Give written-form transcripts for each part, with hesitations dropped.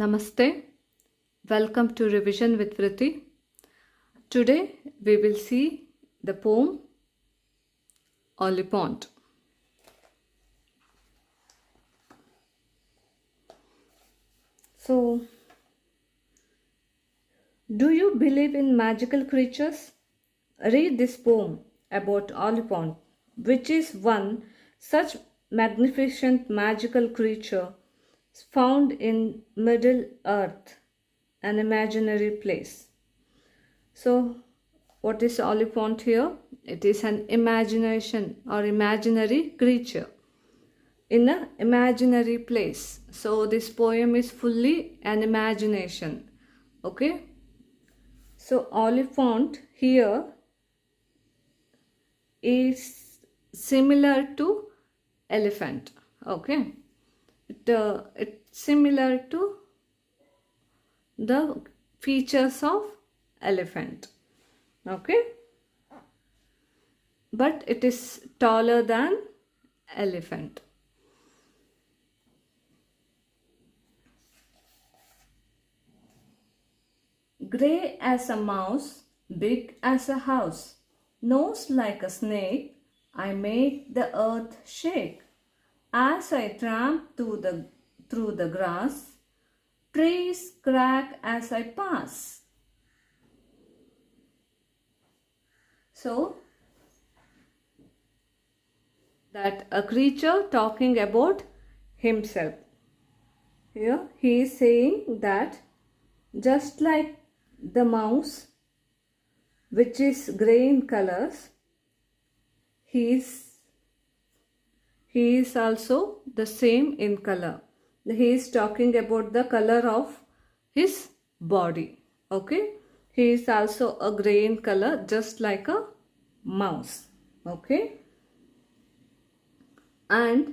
Namaste. Welcome to Revision with Vritti. Today we will see the poem Olipont. So, do you believe in magical creatures? Read this poem about Olipont, which is one such magnificent magical creature found in Middle Earth, an imaginary place. So, what is Olipont here? It is an imagination or imaginary creature in an imaginary place. So, this poem is fully an imagination. Okay. So, Olipont here is similar to elephant. Okay. It's similar to the features of elephant. Okay. But it is taller than elephant. Grey as a mouse, big as a house, nose like a snake, I make the earth shake. As I tramp through the grass, trees crack as I pass. So, that a creature talking about himself. Here he is saying that just like the mouse, which is grey in colors, he is also the same in color. He is talking about the color of his body. Okay. He is also a grey in color, just like a mouse. Okay. And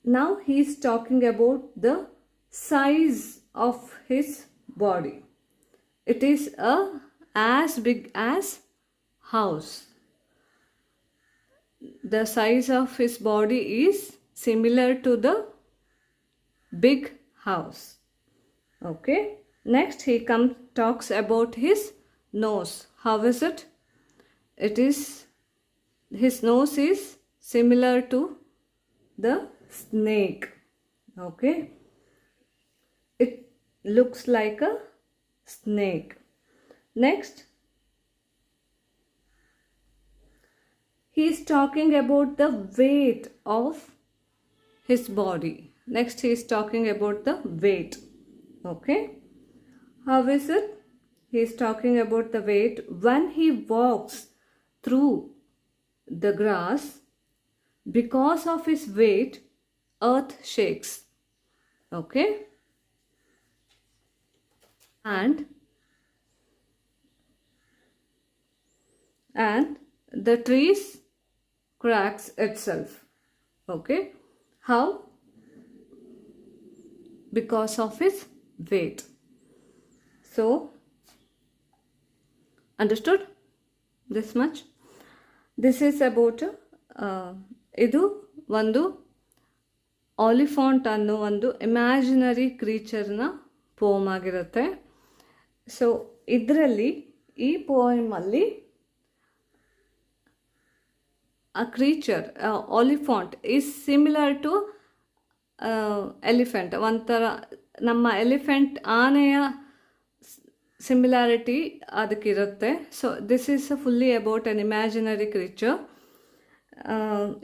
now he is talking about the size of his body. It is as big as house. The size of his body is similar to the big house. Okay. Next he talks about his nose. How is it? His nose is similar to the snake. Okay. It looks like a snake. Next, he is talking about the weight of his body. Next, he is talking about the weight. Okay. How is it? He is talking about the weight. When he walks through the grass, because of his weight, earth shakes. Okay. And the trees cracks itself. Okay. How? Because of his weight. So, understood this much? This is about ಇದು ಒಂದು ಆಲಿಫಾಂಟ್ ಅನ್ನೋ ಒಂದು imaginary ಕ್ರೀಚರ್ನ ಪೋಮ್ ಆಗಿರುತ್ತೆ. So ಇದರಲ್ಲಿ ಈ ಪೋಯಮಲ್ಲಿ a creature, Olipont, is similar to elephant. ಒಂಥರ ನಮ್ಮ elephant ಆನೆಯ ಸಿಮಿಲಾರಿಟಿ ಅದಕ್ಕಿರುತ್ತೆ. So this is fully about an imaginary creature.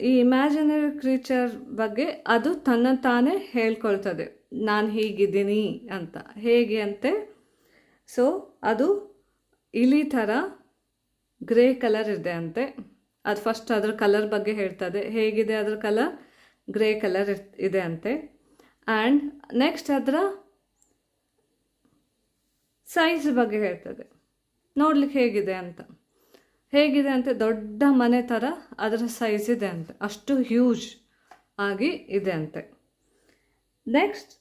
ಈ ಇಮ್ಯಾಜಿನರಿ ಕ್ರೀಚರ್ ಬಗ್ಗೆ ಅದು ತನ್ನ ತಾನೇ ಹೇಳ್ಕೊಳ್ತದೆ, ನಾನು ಹೀಗಿದ್ದೀನಿ ಅಂತ. ಹೇಗೆ ಅಂತೆ? ಸೊ ಅದು ಇಲಿ ಥರ ಗ್ರೇ ಕಲರ್ ಇದೆ ಅಂತೆ. ಅದು ಫಸ್ಟ್ ಅದ್ರ ಕಲರ್ ಬಗ್ಗೆ ಹೇಳ್ತದೆ. ಹೇಗಿದೆ ಅದ್ರ ಕಲರ್? ಗ್ರೇ ಕಲರ್ ಇದೆ ಅಂತೆ. ಆ್ಯಂಡ್ ನೆಕ್ಸ್ಟ್ ಅದರ ಸೈಜ್ ಬಗ್ಗೆ ಹೇಳ್ತದೆ, ನೋಡ್ಲಿಕ್ಕೆ ಹೇಗಿದೆ ಅಂತ. ಹೇಗಿದೆ ಅಂತೆ? ದೊಡ್ಡ ಮನೆ ಥರ ಅದರ ಸೈಜ್ ಇದೆ ಅಂತೆ, ಅಷ್ಟು ಹ್ಯೂಜ್ ಆಗಿ ಇದೆ ಅಂತೆ. ನೆಕ್ಸ್ಟ್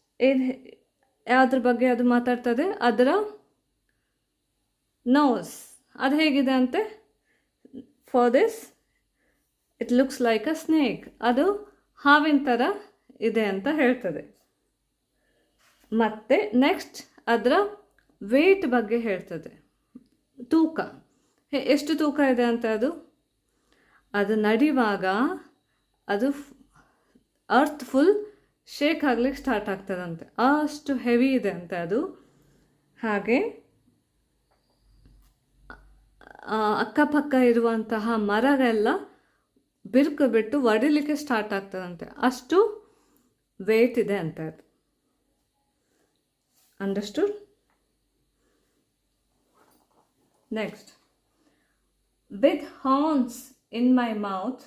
ಯಾವುದ್ರ ಬಗ್ಗೆ ಅದು ಮಾತಾಡ್ತದೆ? ಅದರ ನೋಸ್ ಅದು ಹೇಗಿದೆ ಅಂತೆ? For this it looks like a snake. ಅದು ಹಾವಿನ ಥರ ಇದೆ ಅಂತ ಹೇಳ್ತದೆ. ಮತ್ತು ನೆಕ್ಸ್ಟ್ ಅದರ ವೇಟ್ ಬಗ್ಗೆ ಹೇಳ್ತದೆ, ತೂಕ ಎಷ್ಟು ತೂಕ ಇದೆ ಅಂತ. ಅದು ನಡೆಯುವಾಗ ಅದು ಅರ್ತ್ ಫುಲ್ ಶೇಕ್ ಆಗ್ಲಿಕ್ಕೆ ಸ್ಟಾರ್ಟ್ ಆಗ್ತದಂತೆ, ಅಷ್ಟು ಹೆವಿ ಇದೆ ಅಂತೆ ಅದು. ಹಾಗೆ ಅಕ್ಕಪಕ್ಕ ಇರುವಂತಹ ಮರವೆಲ್ಲ ಬಿರುಕು ಬಿಟ್ಟು ಒಡಿಲಿಕ್ಕೆ ಸ್ಟಾರ್ಟ್ ಆಗ್ತದಂತೆ, ಅಷ್ಟು ವೇಟ್ ಇದೆ ಅಂತ ಅದು. Understood? Next, with horns in my mouth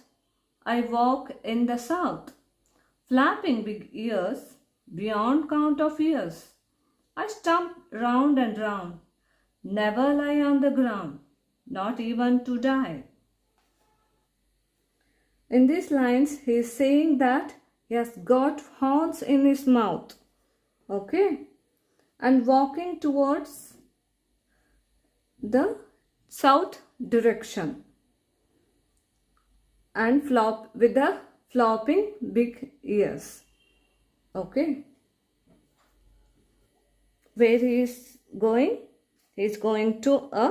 I walk in the south, flapping big ears beyond count of years. I stump round and round, never lie on the ground, not even to die. In these lines he is saying that he has got horns in his mouth, okay, and walking towards the south direction and with the flopping big ears, okay. Where he is going? He is going to a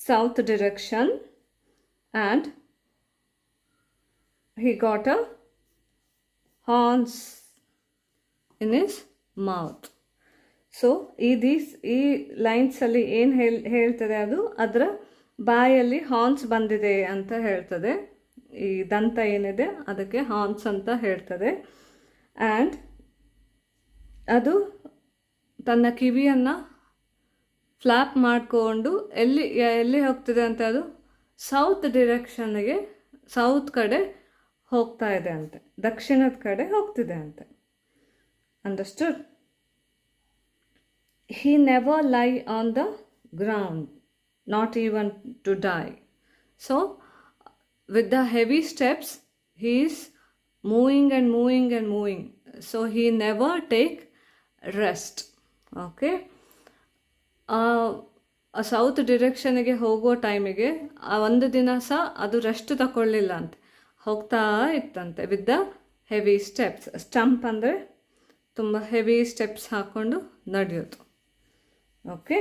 south direction and he got a horns in his mouth. So ಈ ಲೈನ್ಸಲ್ಲಿ ಏನು ಹೇಳ್ತದೆ, ಅದರ ಬಾಯಲ್ಲಿ horns ಬಂದಿದೆ ಅಂತ ಹೇಳ್ತದೆ. ಈ ದಂತ ಏನಿದೆ ಅದಕ್ಕೆ ಹಾರ್ನ್ಸ್ ಅಂತ ಹೇಳ್ತದೆ. ಆ್ಯಂಡ್ ಅದು ತನ್ನ ಕಿವಿಯನ್ನು ಫ್ಲ್ಯಾಪ್ ಮಾಡಿಕೊಂಡು ಎಲ್ಲಿ ಹೋಗ್ತಿದೆ ಅಂತ, ಅದು ಸೌತ್ ಡಿರೆಕ್ಷನ್ಗೆ, ಸೌತ್ ಕಡೆ ಹೋಗ್ತಾ ಇದೆ ಅಂತೆ, ದಕ್ಷಿಣದ ಕಡೆ ಹೋಗ್ತಿದೆ ಅಂತೆ. Understood? He never lie on the ground, not even to die. So with the heavy steps he is moving and moving and moving, so he never take rest, okay. South ಡಿರೆಕ್ಷನ್ಗೆ ಹೋಗೋ ಟೈಮಿಗೆ ಒಂದು ದಿನ ಸಹ ಅದು ರೆಸ್ಟ್ ತಗೊಳ್ಳಿಲ್ಲ ಅಂತ, ಹೋಗ್ತಾ ಇತ್ತಂತೆ with the heavy steps. Stump ಅಂದರೆ ತುಂಬ ಹೆವಿ ಸ್ಟೆಪ್ಸ್ ಹಾಕ್ಕೊಂಡು ನಡೆಯೋದು, okay.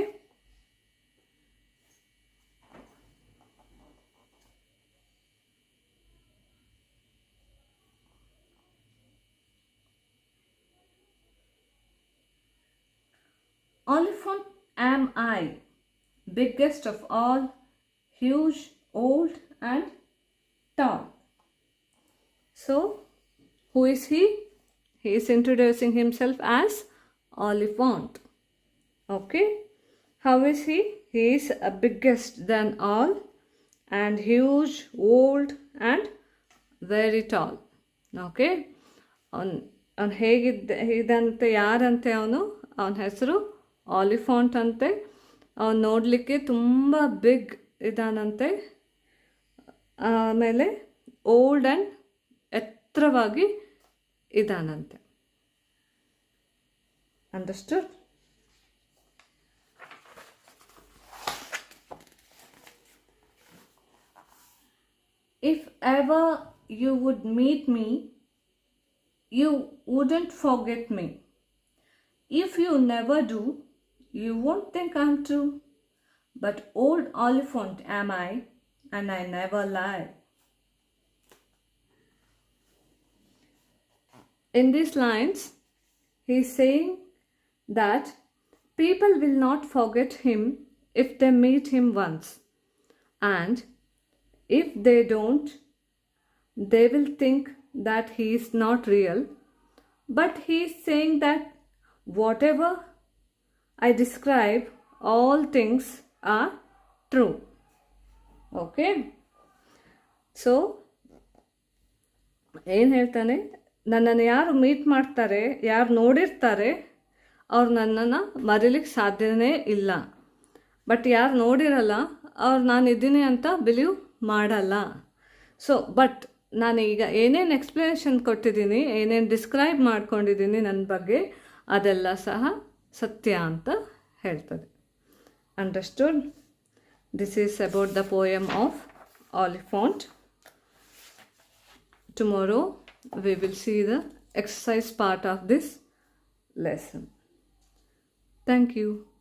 Oliphant am I, biggest of all, huge, old and tall. So, who is he? He is introducing himself as Oliphant. Okay. How is he? He is a biggest than all and huge, old and very tall. Okay. ಅವನು ಇದಂತೆ ಯಾರಂತೆ, ಅವನ ಹೆಸರು ಆಲಿಫಾಂಟ್ ಅಂತೆ. ಅವನು ನೋಡಲಿಕ್ಕೆ ತುಂಬ big ಇದಾನಂತೆ, ಆಮೇಲೆ old and ಎತ್ತರವಾಗಿ ಇದಾನಂತೆ. Understood? If ever you would meet me, you wouldn't forget me. If you never do, you won't think I'm true. But old Oliphant am I, and I never lie. In these lines, he is saying that people will not forget him if they meet him once. And if they don't, they will think that he is not real. But he is saying that whatever I describe, all things are true. Okay? So, ಏನು ಹೇಳ್ತಾನೆ, ನನ್ನನ್ನು ಯಾರು meet ಮಾಡ್ತಾರೆ, ಯಾರು ನೋಡಿರ್ತಾರೆ, ಅವ್ರು ನನ್ನನ್ನು ಮರೀಲಿಕ್ಕೆ ಸಾಧ್ಯನೇ ಇಲ್ಲ. ಬಟ್ ಯಾರು ನೋಡಿರಲ್ಲ, ಅವ್ರು ನಾನು ಇದ್ದೀನಿ ಅಂತ ಬಿಲೀವ್ ಮಾಡಲ್ಲ. ಸೊ ಬಟ್ ನಾನು ಈಗ ಏನೇನು ಎಕ್ಸ್ಪ್ಲನೇಷನ್ ಕೊಟ್ಟಿದ್ದೀನಿ, ಏನೇನು ಡಿಸ್ಕ್ರೈಬ್ ಮಾಡ್ಕೊಂಡಿದ್ದೀನಿ ನನ್ನ ಬಗ್ಗೆ, ಅದೆಲ್ಲ ಸಹ ಸತ್ಯ ಅಂತ ಹೇಳ್ತದೆ. Understood? This is about the poem of Oliphant. Tomorrow we will see the exercise part of this lesson. Thank you.